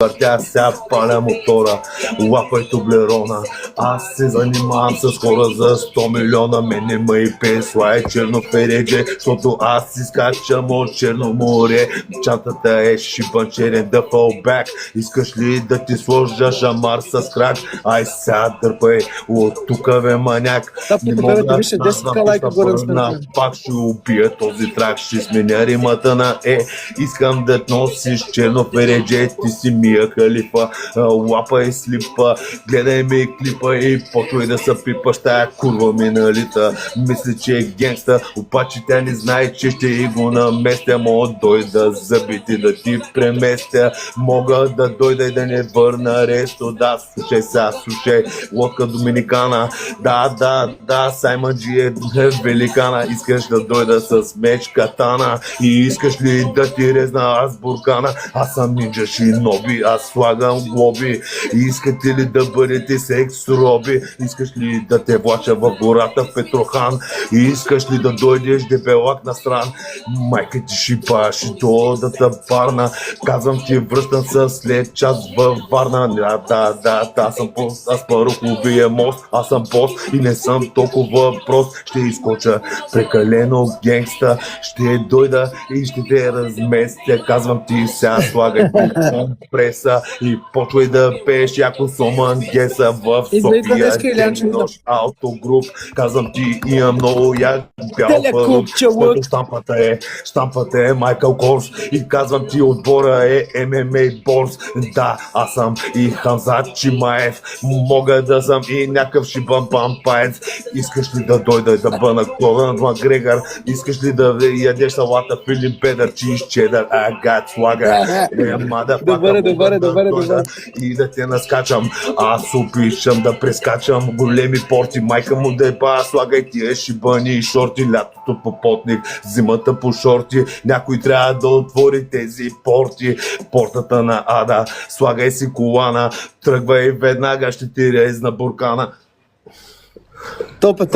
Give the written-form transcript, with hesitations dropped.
Въртя ся, паля мотора, лапай тублерона. Аз се занимавам с хора за 100 милиона. Мене ма и песла е черно передже, защото аз изкачам от Черно море. Чантата е шипан черен дъфълбек. Искаш ли да ти сложа шамар с крак? Ай сега дърпай от тука бе маняк. Не мога да върна, пак ще убия този трак. Ще сменя римата на искам да носиш черно передже. Ти си Мия Халифа, лапа и слипа. Гледай ми клипа и почвай да се пипаш. Тая курва миналита мисли, че е генгста, обаче тя не знае, че ще и го наместя. Мога дойда зъбите да ти преместя. Мога да дойда и да не върна ресто. Да, слушай сега, слушай, лодка доминикана. Да, Саймън Джи е великана. Искаш да дойда с меч катана и искаш ли да ти резна аз буркана? Аз съм нинджа шиноби, аз слагам глоби. Искате ли да бъдете секс роби? Искаш ли да те влача в гората в Петрохан? Искаш ли да дойдеш дебелак на стран? Майка ти шипаш и долата парна. Казвам ти, връщам се след час във Варна. Да, аз съм пост, аз паруковия мост. Аз съм бос и не съм толкова прост. Ще изкоча прекалено генгста. Ще дойда и ще те разместя. Казвам ти, сега слагай компреса и почвай да пееш яко Соман Геса в София. Нощ автогруп. Казвам ти, имам много як бял парук. Штампата е Майкъл Корс и казвам ти, отбора е ММА Борс. Да, аз съм и Хамзат Чимаев. Мога да съм и някакъв шибан пампаец. Искаш ли да дойда да бъна Конор Макгрегор? Искаш ли да ядеш салата Филип Педър, чиш чедър, агат слага? Добре. И да те наскачам. Аз обичам да прескачам големи порти. Майка му да еба, слагай тия шибани и шорти. Лятото по потник, зимата по шорти. Някой трябва да отвори тези порти. Портата на Ада, слагай си колана. Тръгвай веднага, ще ти резна буркана. Топе.